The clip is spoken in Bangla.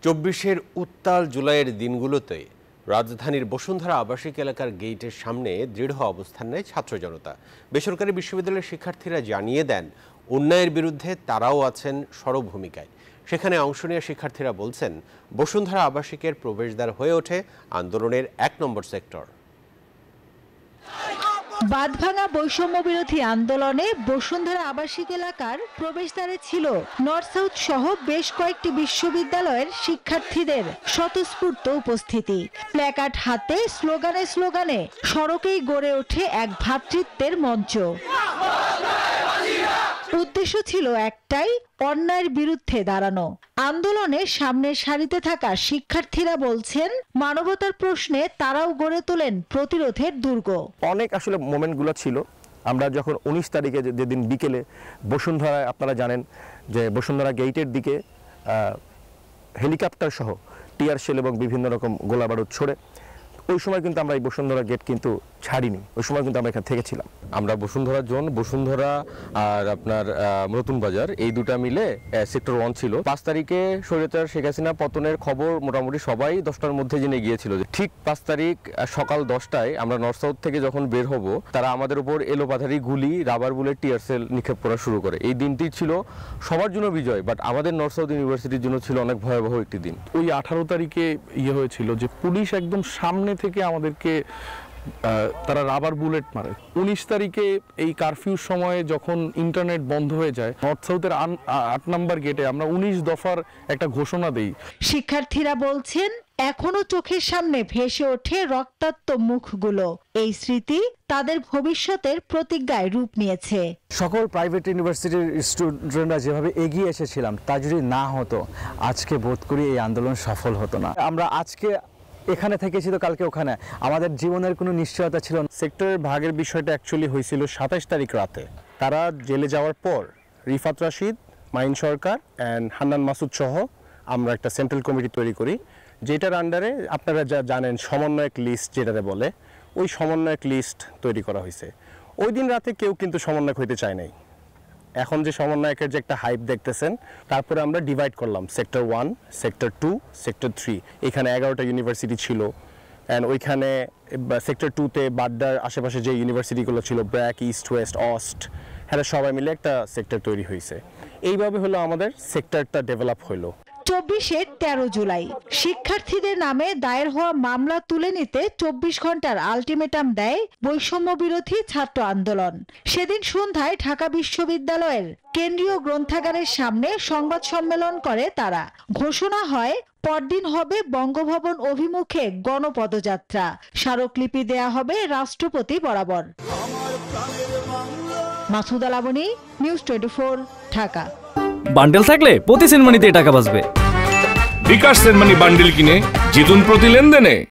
24-এর উত্তাল জুলাইয়ের দিনগুলোতে রাজধানীর বসুন্ধরা আবাসিক এলাকার গেটের সামনে দৃঢ় অবস্থান নেয় ছাত্র জনতা। বেসরকারি বিশ্ববিদ্যালয়ের শিক্ষার্থীরা জানিয়ে দেন, অন্যায়ের বিরুদ্ধে তারাও আছেন সরব ভূমিকায়। সেখানে অংশ নেওয়া শিক্ষার্থীরা বলছেন, বসুন্ধরা আবাসিকের প্রবেশদ্বার হয়ে ওঠে আন্দোলনের 1 নম্বর সেক্টর। বাঁধভাঙা বৈষম্য বিরোধী আন্দোলনে বসুন্ধরা আবাসিক এলাকার প্রবেশদ্বারে ছিল নর্থ সাউথ সহ বেশ কয়েকটি বিশ্ববিদ্যালয়ের শিক্ষার্থীদের স্বতঃস্ফূর্ত উপস্থিতি। প্ল্যাকার্ড হাতে স্লোগানে স্লোগানে সড়কেই গড়ে ওঠে এক ভ্রাতৃত্বের মঞ্চ। উদ্দেশ্য ছিল একটাই, অন্যায়ের বিরুদ্ধে দাঁড়ানো। আন্দোলনে সামনের সারিতে থাকা শিক্ষার্থীরা বলছেন, মানবতার প্রশ্নে তারাও গড়ে তোলেন প্রতিরোধের দুর্গ। অনেক আসলে মোমেন্টগুলো ছিল। আমরা যখন 19 তারিখে যেদিন বিকেলে বসুন্ধরায়, আপনারা জানেন যে বসুন্ধরা গেটের দিকে হেলিকপ্টার সহ টিয়ার শেল এবং বিভিন্ন রকম গোলাবারুদ ছড়ে, ওই সময় কিন্তু আমরা এই বসুন্ধরা গেট কিন্তু ছাড়িনি। ওই সময় কিন্তু আমরা এখানে থেকেছিলাম। আমরা বসুন্ধরা জোন, বসুন্ধরা আর আপনার নতুন বাজার, এই দুটা মিলে সেক্টর 1 ছিল। 5 তারিখে স্বৈরাচার শেখ হাসিনা পতনের খবর মোটামুটি সবাই 10টার মধ্যে জেনে গিয়েছিল। ঠিক 5 তারিখ সকাল 10টায় আমরা নর্থ সাউথ থেকে যখন বের হব, তারা আমাদের উপর এলোপাথারি গুলি, রাবার বুলেট, টিয়ার সেল নিক্ষেপ করা শুরু করে। এই দিনটি ছিল সবার জন্য বিজয়, বাট আমাদের নর্থ সাউথ ইউনিভার্সিটির জন্য ছিল অনেক ভয়াবহ একটি দিন। ওই 18 তারিখে হয়েছিল যে পুলিশ একদম সামনে থেকে আমাদেরকে তারা রাবার বুলেট মারে। 19 তারিখে এই কারফিউর সময়ে যখন ইন্টারনেট বন্ধ হয়ে যায়, নর্থ সাউথের 8 নম্বর গেটে আমরা 19 দফার একটা ঘোষণা দেই। শিক্ষার্থীরা বলছেন, এখনো চোখের সামনে ভেসে ওঠে রক্তাক্ত মুখগুলো। এই স্মৃতি তাদের ভবিষ্যতের প্রতিজ্ঞায় রূপ নিয়েছে। সকল প্রাইভেট ইউনিভার্সিটির স্টুডেন্টরা যেভাবে এগিয়ে এসেছিলাম, তা যদি না হতো, আজকে বোধ করি এই আন্দোলন সফল হতো না। আমরা আজকে এখানে থেকেছি তো কালকে ওখানে, আমাদের জীবনের কোনো নিশ্চয়তা ছিল না। সেক্টরের ভাগের বিষয়টা অ্যাকচুয়ালি হয়েছিল 27 তারিখ রাতে। তারা জেলে যাওয়ার পর Rifat Rashid, mine Sarkar and Hannan Masud সহ আমরা একটা সেন্ট্রাল কমিটি তৈরি করি, যেটার আন্ডারে আপনারা যা জানেন সমন্বয়ক লিস্ট যেটাতে বলে, ওই সমন্বয়ক লিস্ট তৈরি করা হয়েছে। ওই দিন রাতে কেউ কিন্তু সমন্বয়ক হইতে চায় নাই। এখন যে সমন্বয়কের যে একটা হাইপ দেখতেছেন, তারপরে আমরা ডিভাইড করলাম সেক্টর 1, সেক্টর 2, সেক্টর 3। এখানে 11টা ইউনিভার্সিটি ছিল, অ্যান্ড ওইখানে সেক্টর 2তে বাড্ডার আশেপাশে যে ইউনিভার্সিটিগুলো ছিল, ব্র্যাক, ইস্ট, ওয়েস্ট, অস্ট, হ্যাঁ সবাই মিলে একটা সেক্টর তৈরি হয়েছে। এইভাবে হলো আমাদের সেক্টরটা ডেভেলপ হলো। 24-এর 13 জুলাই শিক্ষার্থীদের নামে দায়ের হওয়া মামলা তুলে নিতে 24 ঘন্টার আলটিমেটাম দেয় বৈষম্য বিরোধী ছাত্র আন্দোলন। সেদিন সন্ধ্যায় ঢাকা বিশ্ববিদ্যালয়ের কেন্দ্রীয় গ্রন্থাগারের সামনে সংবাদ সম্মেলন করে তারা। ঘোষণা হয়, পরদিন হবে বঙ্গভবন অভিমুখে গণপদযাত্রা। স্মারকলিপি দেয়া হবে রাষ্ট্রপতি বরাবর। মাসুদা লাবনী, নিউজ 24, ঢাকা। বান্ডেল থাকলে প্রতি সেনমানিতে টাকা বাঁচবে। বিকাশ সেনমানি বান্ডেল কিনে জিতুন প্রতি লেনদেনে।